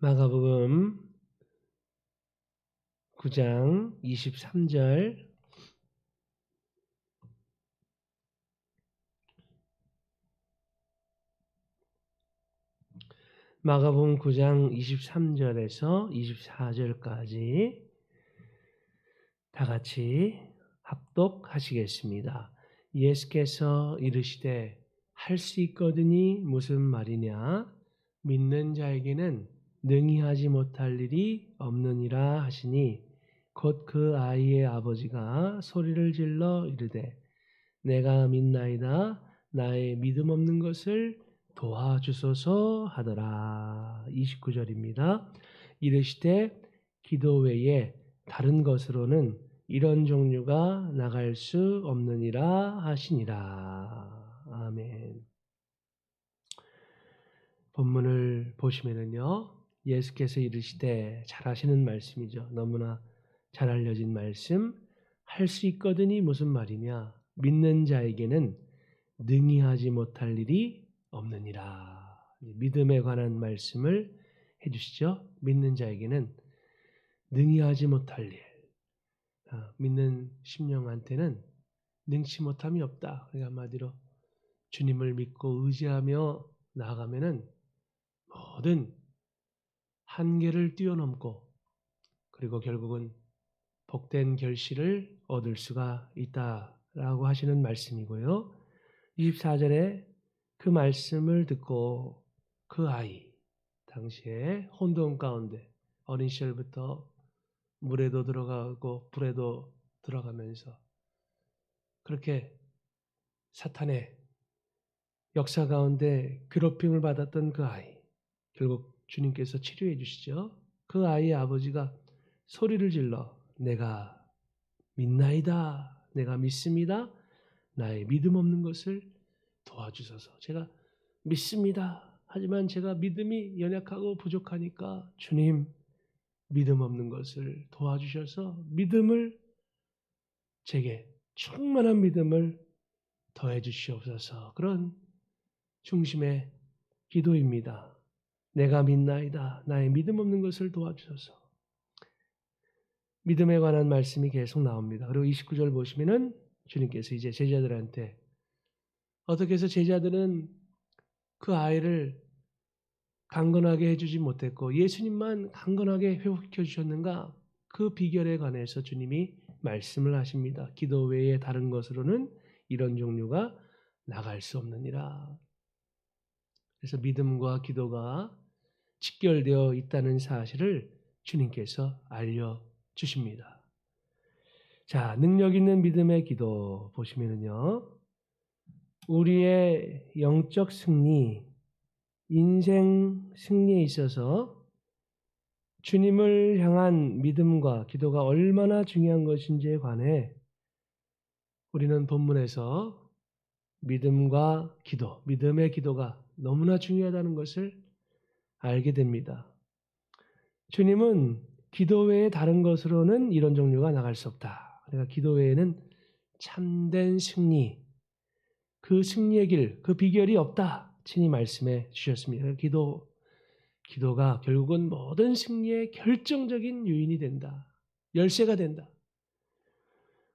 마가복음 9장 23절 마가복음 9장 23절에서 24절까지 다 같이 합독하시겠습니다. 예수께서 이르시되 할 수 있거든이 무슨 말이냐? 믿는 자에게는 능히 하지 못할 일이 없느니라 하시니 곧 그 아이의 아버지가 소리를 질러 이르되 내가 믿나이다 나의 믿음 없는 것을 도와주소서 하더라. 29절입니다. 이르시되 기도 외에 다른 것으로는 이런 종류가 나갈 수 없느니라 하시니라. 아멘. 본문을 보시면은요, 예수께서 이르시되 잘 하시는 말씀이죠. 너무나 잘 알려진 말씀. 할 수 있거든이 무슨 말이냐? 믿는 자에게는 능히 하지 못할 일이 없느니라. 믿음에 관한 말씀을 해주시죠. 믿는 자에게는 능히 하지 못할 일. 믿는 심령한테는 능치 못함이 없다. 그러니까 한마디로 주님을 믿고 의지하며 나아가면은 모든 한계를 뛰어넘고 그리고 결국은 복된 결실을 얻을 수가 있다라고 하시는 말씀이고요. 24절에 그 말씀을 듣고 그 아이, 당시에 혼돈 가운데 어린 시절부터 물에도 들어가고 불에도 들어가면서 그렇게 사탄의 역사 가운데 괴롭힘을 받았던 그 아이, 결국 주님께서 치료해 주시죠. 그 아이의 아버지가 소리를 질러 내가 믿나이다, 내가 믿습니다, 나의 믿음 없는 것을 도와주소서. 제가 믿습니다. 하지만 제가 믿음이 연약하고 부족하니까 주님 믿음 없는 것을 도와주셔서 믿음을 제게 충만한 믿음을 더해 주시옵소서. 그런 중심의 기도입니다. 내가 믿나이다. 나의 믿음 없는 것을 도와주소서. 믿음에 관한 말씀이 계속 나옵니다. 그리고 29절 보시면은 주님께서 이제 제자들한테 어떻게 해서 제자들은 그 아이를 강건하게 해주지 못했고 예수님만 강건하게 회복시켜 주셨는가? 그 비결에 관해서 주님이 말씀을 하십니다. 기도 외에 다른 것으로는 이런 종류가 나갈 수 없느니라. 그래서 믿음과 기도가 직결되어 있다는 사실을 주님께서 알려주십니다. 자, 능력 있는 믿음의 기도 보시면은요, 우리의 영적 승리, 인생 승리에 있어서 주님을 향한 믿음과 기도가 얼마나 중요한 것인지에 관해 우리는 본문에서 믿음과 기도, 믿음의 기도가 너무나 중요하다는 것을 알게 됩니다. 주님은 기도 외에 다른 것으로는 이런 종류가 나갈 수 없다. 그러니까 기도 외에는 참된 승리, 그 승리의 길, 그 비결이 없다. 친히 말씀해 주셨습니다. 기도가 결국은 모든 승리의 결정적인 요인이 된다. 열쇠가 된다.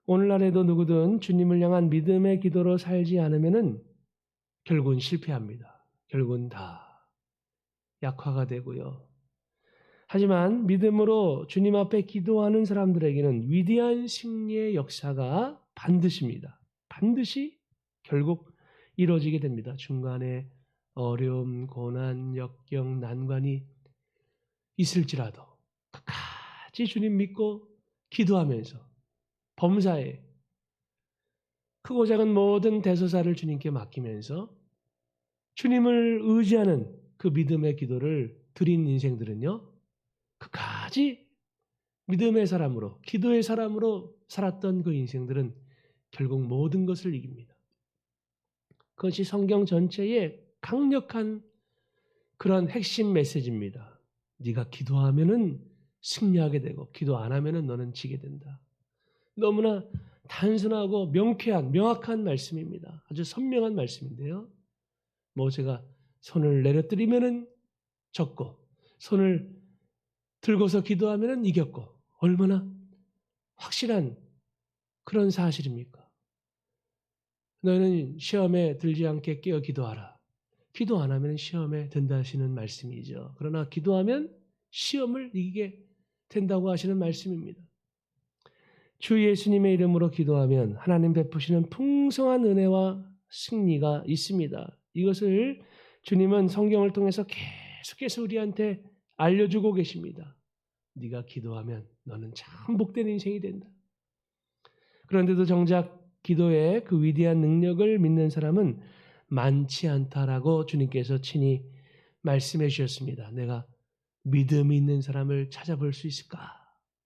오늘날에도 누구든 주님을 향한 믿음의 기도로 살지 않으면은 결국은 실패합니다. 결국은 다 약화가 되고요. 하지만 믿음으로 주님 앞에 기도하는 사람들에게는 위대한 승리의 역사가 반드시입니다. 반드시 결국 이루어지게 됩니다. 중간에 어려움, 고난, 역경, 난관이 있을지라도 끝까지 주님 믿고 기도하면서 범사에 크고 작은 모든 대소사를 주님께 맡기면서 주님을 의지하는 그 믿음의 기도를 드린 인생들은요, 끝까지 믿음의 사람으로, 기도의 사람으로 살았던 그 인생들은 결국 모든 것을 이깁니다. 그것이 성경 전체의 강력한 그런 핵심 메시지입니다. 네가 기도하면은 승리하게 되고 기도 안 하면은 너는 지게 된다. 너무나 단순하고 명쾌한, 명확한 말씀입니다. 아주 선명한 말씀인데요. 뭐 제가 손을 내려뜨리면은 졌고 손을 들고서 기도하면 이겼고 얼마나 확실한 그런 사실입니까? 너희는 시험에 들지 않게 깨어 기도하라. 기도 안 하면 시험에 든다 하시는 말씀이죠. 그러나 기도하면 시험을 이기게 된다고 하시는 말씀입니다. 주 예수님의 이름으로 기도하면 하나님 베푸시는 풍성한 은혜와 승리가 있습니다. 이것을 주님은 성경을 통해서 계속해서 우리한테 알려주고 계십니다. 네가 기도하면 너는 참 복된 인생이 된다. 그런데도 정작 기도의 그 위대한 능력을 믿는 사람은 많지 않다라고 주님께서 친히 말씀해 주셨습니다. 내가 믿음이 있는 사람을 찾아볼 수 있을까?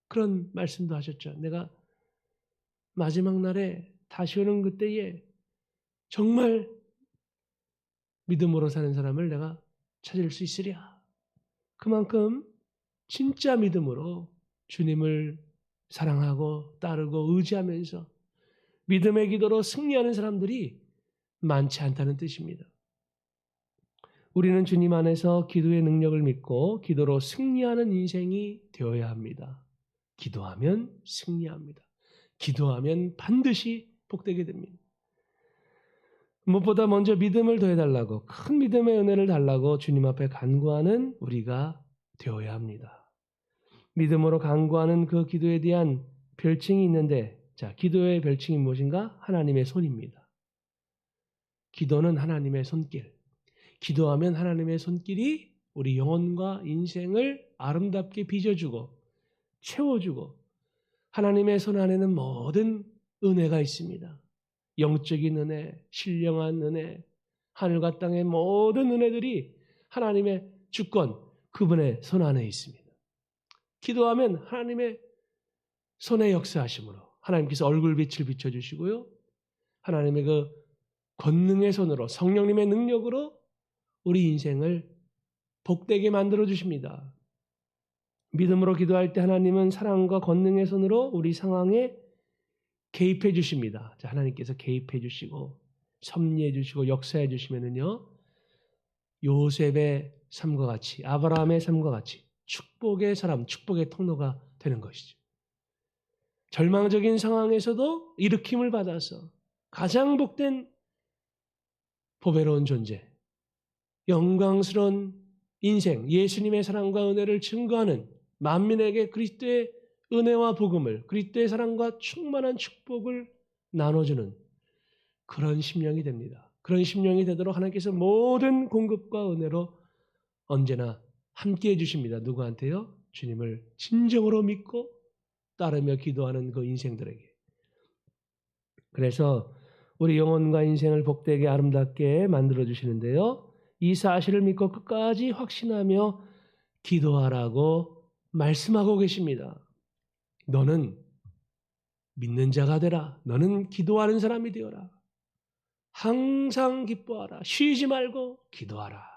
그런 말씀도 하셨죠. 내가 마지막 날에 다시 오는 그때에 정말 믿음으로 사는 사람을 내가 찾을 수 있으랴. 그만큼 진짜 믿음으로 주님을 사랑하고 따르고 의지하면서 믿음의 기도로 승리하는 사람들이 많지 않다는 뜻입니다. 우리는 주님 안에서 기도의 능력을 믿고 기도로 승리하는 인생이 되어야 합니다. 기도하면 승리합니다. 기도하면 반드시 복되게 됩니다. 무엇보다 먼저 믿음을 더해달라고, 큰 믿음의 은혜를 달라고 주님 앞에 간구하는 우리가 되어야 합니다. 믿음으로 간구하는 그 기도에 대한 별칭이 있는데, 자, 기도의 별칭이 무엇인가? 하나님의 손입니다. 기도는 하나님의 손길. 기도하면 하나님의 손길이 우리 영혼과 인생을 아름답게 빚어주고 채워주고 하나님의 손 안에는 모든 은혜가 있습니다. 영적인 은혜, 신령한 은혜, 하늘과 땅의 모든 은혜들이 하나님의 주권, 그분의 손 안에 있습니다. 기도하면 하나님의 손의 역사하심으로 하나님께서 얼굴빛을 비춰주시고요. 하나님의 그 권능의 손으로 성령님의 능력으로 우리 인생을 복되게 만들어 주십니다. 믿음으로 기도할 때 하나님은 사랑과 권능의 손으로 우리 상황에 개입해 주십니다. 자, 하나님께서 개입해 주시고 섭리해 주시고 역사해 주시면은요. 요셉의 삶과 같이 아브라함의 삶과 같이 축복의 사람, 축복의 통로가 되는 것이죠. 절망적인 상황에서도 일으킴을 받아서 가장 복된 보배로운 존재, 영광스러운 인생, 예수님의 사랑과 은혜를 증거하는 만민에게 그리스도의 은혜와 복음을, 그리스도의 사랑과 충만한 축복을 나눠주는 그런 심령이 됩니다. 그런 심령이 되도록 하나님께서 모든 공급과 은혜로 언제나 함께해 주십니다. 누구한테요? 주님을 진정으로 믿고 따르며 기도하는 그 인생들에게. 그래서 우리 영혼과 인생을 복되게 아름답게 만들어 주시는데요. 이 사실을 믿고 끝까지 확신하며 기도하라고 말씀하고 계십니다. 너는 믿는 자가 되라. 너는 기도하는 사람이 되어라. 항상 기뻐하라. 쉬지 말고 기도하라.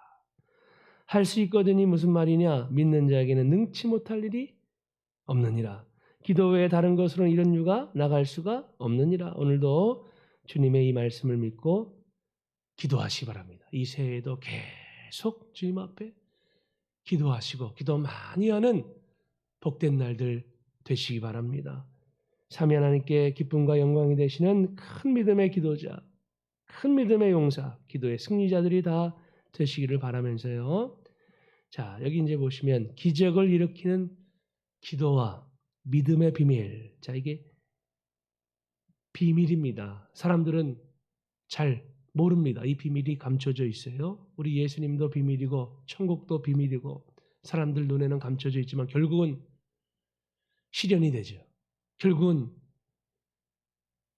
할 수 있거든이 무슨 말이냐? 믿는 자에게는 능치 못할 일이 없느니라. 기도 외에 다른 것으로는 이런 유가 나갈 수가 없느니라. 오늘도 주님의 이 말씀을 믿고 기도하시기 바랍니다. 이 새해에도 계속 주님 앞에 기도하시고 기도 많이 하는 복된 날들 되시기 바랍니다. 삼위 하나님께 기쁨과 영광이 되시는 큰 믿음의 기도자, 큰 믿음의 용사, 기도의 승리자들이 다 되시기를 바라면서요. 자, 여기 이제 보시면 기적을 일으키는 기도와 믿음의 비밀. 자, 이게 비밀입니다. 사람들은 잘 모릅니다. 이 비밀이 감춰져 있어요. 우리 예수님도 비밀이고 천국도 비밀이고 사람들 눈에는 감춰져 있지만 결국은 실현이 되죠. 결국은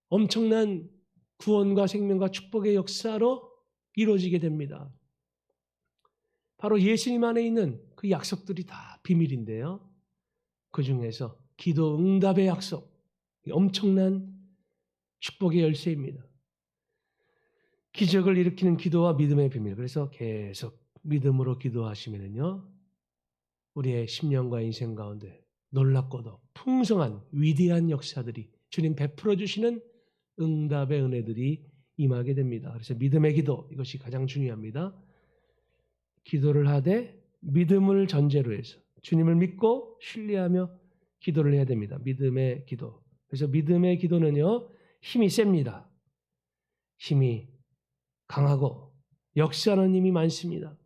엄청난 구원과 생명과 축복의 역사로 이루어지게 됩니다. 바로 예수님 안에 있는 그 약속들이 다 비밀인데요. 그 중에서 기도 응답의 약속, 엄청난 축복의 열쇠입니다. 기적을 일으키는 기도와 믿음의 비밀. 그래서 계속 믿음으로 기도하시면요, 우리의 심령과 인생 가운데 놀랍고도 풍성한 위대한 역사들이 주님 베풀어 주시는 응답의 은혜들이 임하게 됩니다. 그래서 믿음의 기도, 이것이 가장 중요합니다. 기도를 하되 믿음을 전제로 해서 주님을 믿고 신뢰하며 기도를 해야 됩니다. 믿음의 기도. 그래서 믿음의 기도는요, 힘이 셉니다. 힘이 강하고 역사하는 힘이 많습니다.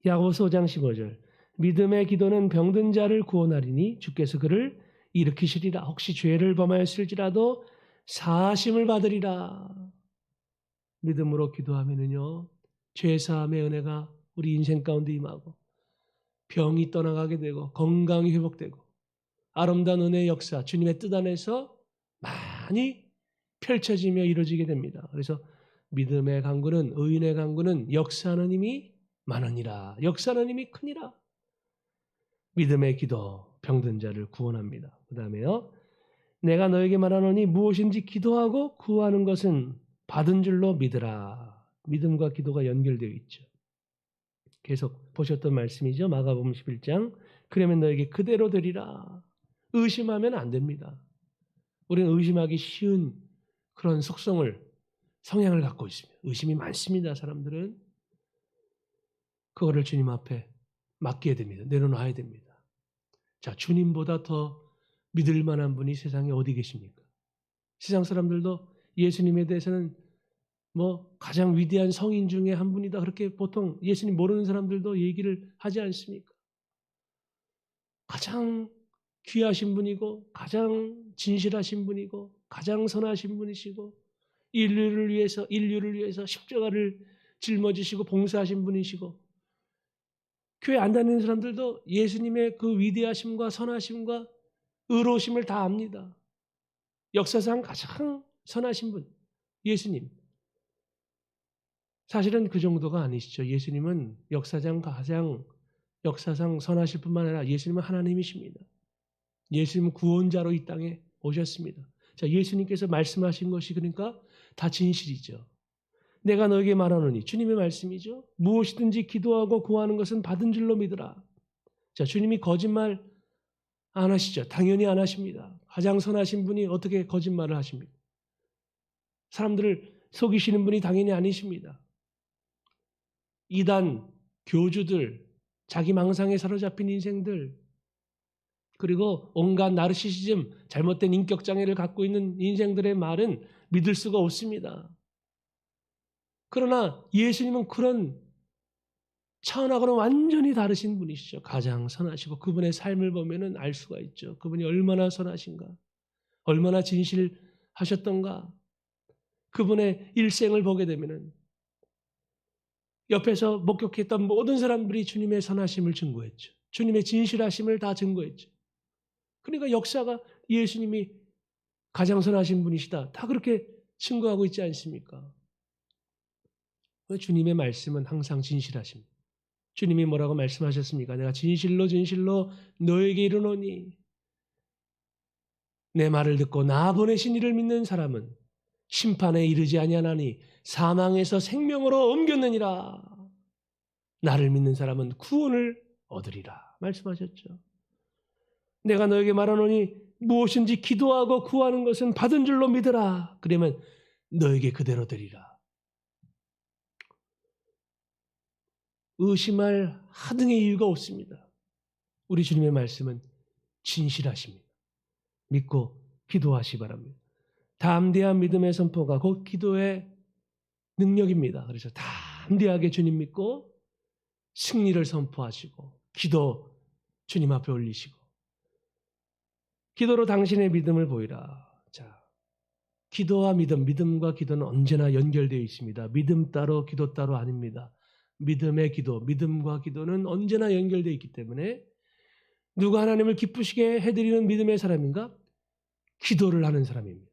야고보서 5장 15절. 믿음의 기도는 병든 자를 구원하리니 주께서 그를 일으키시리라. 혹시 죄를 범하였을지라도 사하심을 받으리라. 믿음으로 기도하면은요, 죄사함의 은혜가 우리 인생 가운데 임하고 병이 떠나가게 되고 건강이 회복되고 아름다운 은혜의 역사, 주님의 뜻 안에서 많이 펼쳐지며 이루어지게 됩니다. 그래서 믿음의 강구는, 의인의 강구는 역사하는 힘이 많으니라. 역사하는 힘이 크니라. 믿음의 기도, 병든 자를 구원합니다. 그 다음에요, 내가 너에게 말하노니 무엇인지 기도하고 구하는 것은 받은 줄로 믿으라. 믿음과 기도가 연결되어 있죠. 계속 보셨던 말씀이죠. 마가복음 11장. 그러면 너에게 그대로 되리라. 의심하면 안 됩니다. 우리는 의심하기 쉬운 그런 성향을 갖고 있습니다. 의심이 많습니다. 사람들은. 그거를 주님 앞에 맡겨야 됩니다. 내려놔야 됩니다. 자, 주님보다 더 믿을 만한 분이 세상에 어디 계십니까? 세상 사람들도 예수님에 대해서는 가장 위대한 성인 중에 한 분이다. 그렇게 보통 예수님 모르는 사람들도 얘기를 하지 않습니까? 가장 귀하신 분이고, 가장 진실하신 분이고, 가장 선하신 분이시고, 인류를 위해서 십자가를 짊어지시고 봉사하신 분이시고, 교회 안 다니는 사람들도 예수님의 그 위대하심과 선하심과 의로우심을 다 압니다. 역사상 가장 선하신 분, 예수님. 사실은 그 정도가 아니시죠. 예수님은 역사상 선하실 뿐만 아니라 예수님은 하나님이십니다. 예수님은 구원자로 이 땅에 오셨습니다. 자, 예수님께서 말씀하신 것이 그러니까 다 진실이죠. 내가 너에게 말하노니, 주님의 말씀이죠. 무엇이든지 기도하고 구하는 것은 받은 줄로 믿으라. 자, 주님이 거짓말 안 하시죠. 당연히 안 하십니다. 가장 선하신 분이 어떻게 거짓말을 하십니까? 사람들을 속이시는 분이 당연히 아니십니다. 이단, 교주들, 자기 망상에 사로잡힌 인생들, 그리고 온갖 나르시시즘, 잘못된 인격장애를 갖고 있는 인생들의 말은 믿을 수가 없습니다. 그러나 예수님은 그런 차원하고는 완전히 다르신 분이시죠. 가장 선하시고 그분의 삶을 보면 알 수가 있죠. 그분이 얼마나 선하신가, 얼마나 진실하셨던가. 그분의 일생을 보게 되면 옆에서 목격했던 모든 사람들이 주님의 선하심을 증거했죠. 주님의 진실하심을 다 증거했죠. 그러니까 역사가 예수님이 가장 선하신 분이시다, 다 그렇게 증거하고 있지 않습니까? 주님의 말씀은 항상 진실하십니다. 주님이 뭐라고 말씀하셨습니까? 내가 진실로 너에게 이르노니, 내 말을 듣고 나 보내신 이를 믿는 사람은 심판에 이르지 아니하나니 사망에서 생명으로 옮겼느니라. 나를 믿는 사람은 구원을 얻으리라 말씀하셨죠. 내가 너에게 말하노니 무엇인지 기도하고 구하는 것은 받은 줄로 믿으라. 그러면 너에게 그대로 되리라. 의심할 하등의 이유가 없습니다. 우리 주님의 말씀은 진실하십니다. 믿고 기도하시 바랍니다. 담대한 믿음의 선포가 곧 기도의 능력입니다. 그래서 담대하게 주님 믿고 승리를 선포하시고 기도 주님 앞에 올리시고 기도로 당신의 믿음을 보이라. 자, 기도와 믿음과 기도는 언제나 연결되어 있습니다. 믿음 따로 기도 따로 아닙니다. 믿음의 기도, 믿음과 기도는 언제나 연결되어 있기 때문에 누가 하나님을 기쁘시게 해드리는 믿음의 사람인가? 기도를 하는 사람입니다.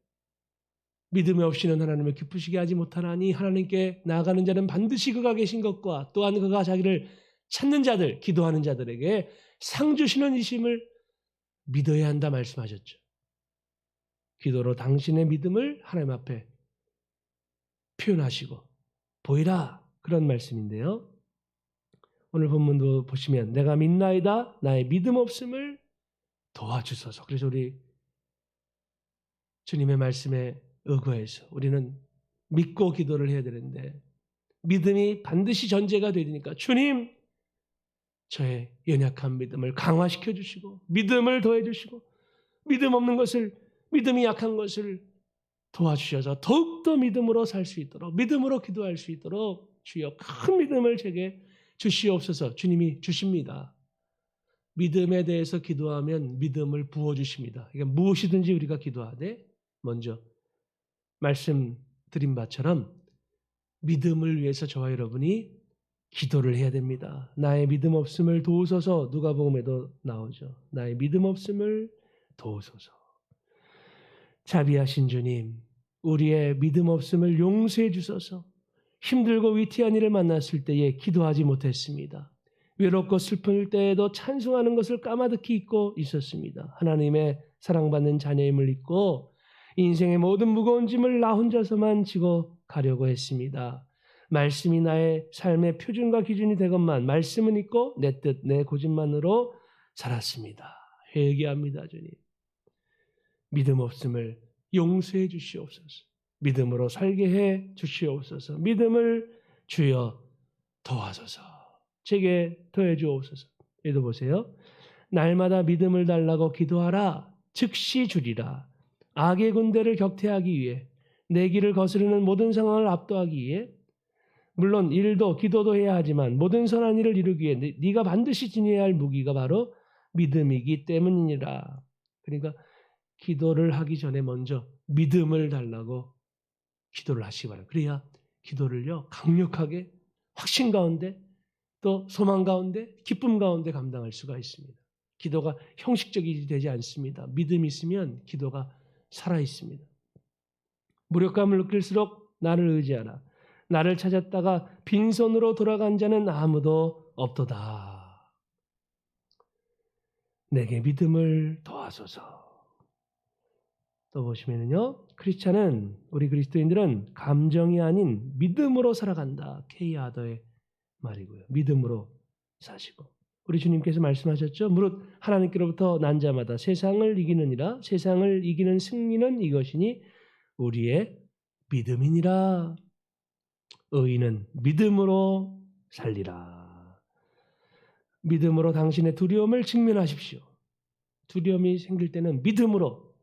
믿음이 없이는 하나님을 기쁘시게 하지 못하나니 하나님께 나아가는 자는 반드시 그가 계신 것과 또한 그가 자기를 찾는 자들, 기도하는 자들에게 상 주시는 이심을 믿어야 한다 말씀하셨죠. 기도로 당신의 믿음을 하나님 앞에 표현하시고 보이라, 그런 말씀인데요. 오늘 본문도 보시면 내가 믿나이다, 나의 믿음 없음을 도와주소서. 그래서 우리 주님의 말씀에 의거해서 우리는 믿고 기도를 해야 되는데 믿음이 반드시 전제가 되니까 주님, 저의 연약한 믿음을 강화시켜 주시고 믿음을 더해 주시고 믿음 없는 것을 믿음이 약한 것을 도와주셔서 더욱더 믿음으로 살 수 있도록 믿음으로 기도할 수 있도록 주여 큰 믿음을 제게 주시옵소서. 주님이 주십니다. 믿음에 대해서 기도하면 믿음을 부어주십니다. 그러니까 무엇이든지 우리가 기도하되 먼저 말씀드린 바처럼 믿음을 위해서 저와 여러분이 기도를 해야 됩니다. 나의 믿음 없음을 도우소서. 누가복음에도 나오죠. 나의 믿음 없음을 도우소서. 자비하신 주님, 우리의 믿음 없음을 용서해 주소서. 힘들고 위태한 일을 만났을 때에 기도하지 못했습니다. 외롭고 슬플 때에도 찬송하는 것을 까마득히 잊고 있었습니다. 하나님의 사랑받는 자녀임을 잊고 인생의 모든 무거운 짐을 나 혼자서만 지고 가려고 했습니다. 말씀이 나의 삶의 표준과 기준이 되건만 말씀은 잊고 내 뜻, 내 고집만으로 살았습니다. 회개합니다, 주님. 믿음 없음을 용서해 주시옵소서. 믿음으로 살게 해 주시옵소서. 믿음을 주여 도와소서. 제게 더해 주옵소서. 읽어보세요. 날마다 믿음을 달라고 기도하라. 즉시 주리라. 악의 군대를 격퇴하기 위해 내 길을 거스르는 모든 상황을 압도하기 위해 물론 일도 기도도 해야 하지만 모든 선한 일을 이루기 위해 네가 반드시 지녀야 할 무기가 바로 믿음이기 때문이니라. 그러니까 기도를 하기 전에 먼저 믿음을 달라고 기도를 하시기 바랍니다. 그래야 기도를요 강력하게 확신 가운데 또 소망 가운데 기쁨 가운데 감당할 수가 있습니다. 기도가 형식적이 되지 않습니다. 믿음이 있으면 기도가 살아 있습니다. 무력감을 느낄수록 나를 의지하라. 나를 찾았다가 빈손으로 돌아간 자는 아무도 없도다. 내게 믿음을 도와소서. 또 보시면요, 크리스찬은 우리 그리스도인들은 감정이 아닌 믿음으로 살아간다. 케이아더의 말이고요. 믿음으로 사시고 우리 주님께서 말씀하셨죠. 무릇 하나님께로부터 난 자마다 세상을 이기느니라. 세상을 이기는 승리는 이것이니 우리의 믿음이니라. 의인은 믿음으로 살리라. 믿음으로 당신의 두려움을 직면하십시오. 두려움이 생길 때는 믿음으로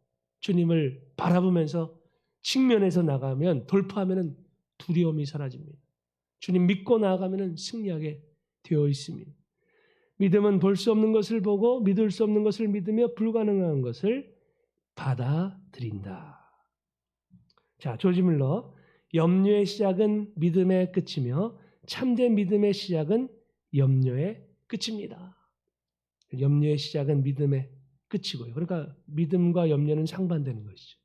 주님을 바라보면서 직면해서 나가면 돌파하면 두려움이 사라집니다. 주님 믿고 나아가면 승리하게 되어 있습니다. 믿음은 볼 수 없는 것을 보고 믿을 수 없는 것을 믿으며 불가능한 것을 받아들인다. 자, 조지 물러 염려의 시작은 믿음의 끝이며 참된 믿음의 시작은 염려의 끝입니다. 염려의 시작은 믿음의 끝이고요. 그러니까 믿음과 염려는 상반되는 것이죠.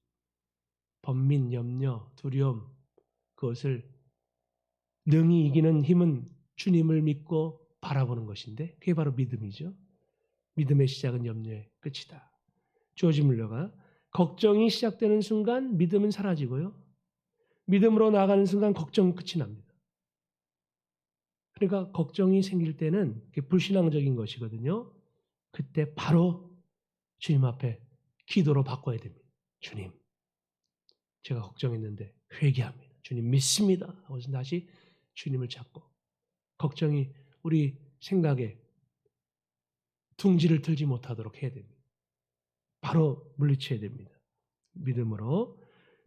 번민, 염려, 두려움 그것을 능히 이기는 힘은 주님을 믿고 바라보는 것인데 그게 바로 믿음이죠. 믿음의 시작은 염려의 끝이다. 조지 물러가 걱정이 시작되는 순간 믿음은 사라지고요. 믿음으로 나아가는 순간 걱정은 끝이 납니다. 그러니까 걱정이 생길 때는 그게 불신앙적인 것이거든요. 그때 바로 주님 앞에 기도로 바꿔야 됩니다. 주님, 제가 걱정했는데 회개합니다. 주님 믿습니다. 그래서 다시 주님을 찾고 걱정이 우리 생각에 둥지를 틀지 못하도록 해야 됩니다. 바로 물리쳐야 됩니다. 믿음으로.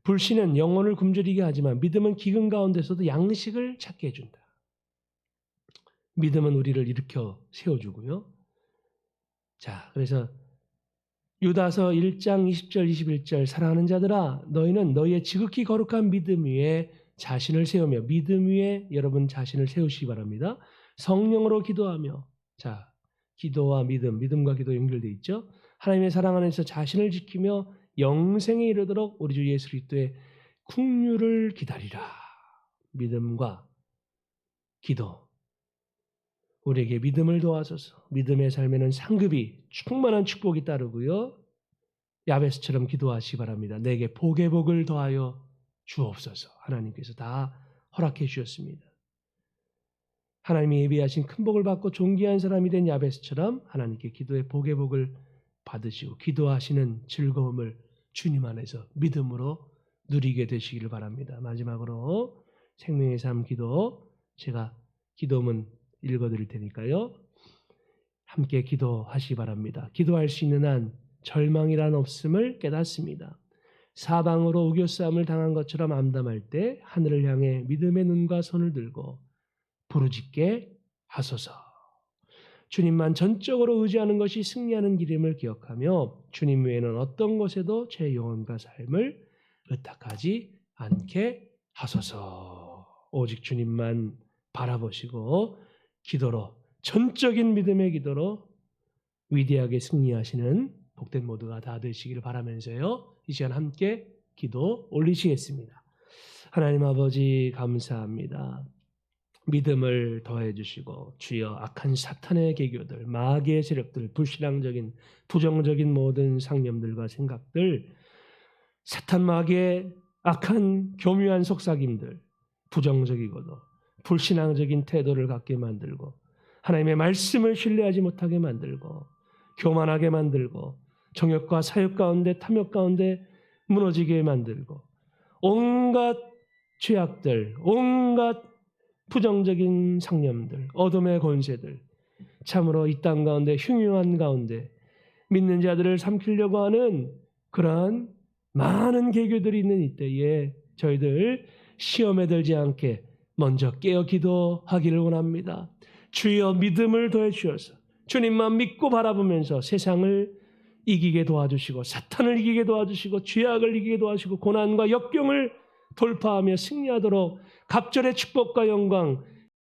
불신은 영혼을 굶주리게 하지만 믿음은 기근 가운데서도 양식을 찾게 해준다. 믿음은 우리를 일으켜 세워주고요. 자, 그래서 유다서 1장 20절 21절 사랑하는 자들아 너희는 너희의 지극히 거룩한 믿음 위에 자신을 세우며 믿음 위에 여러분 자신을 세우시기 바랍니다. 성령으로 기도하며 자 기도와 믿음, 믿음과 기도 연결되어 있죠. 하나님의 사랑 안에서 자신을 지키며 영생에 이르도록 우리 주 예수 그리스도의 긍휼을 기다리라. 믿음과 기도 우리에게 믿음을 도와줘서 믿음의 삶에는 상급이 충만한 축복이 따르고요. 야베스처럼 기도하시기 바랍니다. 내게 복의 복을 더하여 주옵소서. 하나님께서 다 허락해 주셨습니다. 하나님이 예비하신 큰 복을 받고 존귀한 사람이 된 야베스처럼 하나님께 기도의 복의 복을 받으시고 기도하시는 즐거움을 주님 안에서 믿음으로 누리게 되시기를 바랍니다. 마지막으로 생명의 삶 기도 제가 기도문 읽어드릴 테니까요. 함께 기도하시기 바랍니다. 기도할 수 있는 한 절망이란 없음을 깨닫습니다. 사방으로 우겨싸움을 당한 것처럼 암담할 때 하늘을 향해 믿음의 눈과 손을 들고 부르짖게 하소서. 주님만 전적으로 의지하는 것이 승리하는 길임을 기억하며 주님 외에는 어떤 것에도 제 영혼과 삶을 의탁하지 않게 하소서. 오직 주님만 바라보시고 기도로, 전적인 믿음의 기도로 위대하게 승리하시는 복된 모두가 다 되시기를 바라면서요, 이 시간 함께 기도 올리시겠습니다. 하나님 아버지 감사합니다. 믿음을 더해 주시고 주여 악한 사탄의 계교들, 마귀의 세력들, 불신앙적인 부정적인 모든 상념들과 생각들, 사탄 마귀의 악한 교묘한 속삭임들, 부정적이고도 불신앙적인 태도를 갖게 만들고 하나님의 말씀을 신뢰하지 못하게 만들고 교만하게 만들고 정욕과 사욕 가운데 탐욕 가운데 무너지게 만들고 온갖 죄악들, 온갖 부정적인 상념들, 어둠의 권세들, 참으로 이 땅 가운데 흉흉한 가운데 믿는 자들을 삼키려고 하는 그러한 많은 계교들이 있는 이때에 저희들 시험에 들지 않게 먼저 깨어 기도하기를 원합니다. 주여 믿음을 더해 주셔서 주님만 믿고 바라보면서 세상을 이기게 도와주시고 사탄을 이기게 도와주시고 죄악을 이기게 도와주시고 고난과 역경을 돌파하며 승리하도록 갑절의 축복과 영광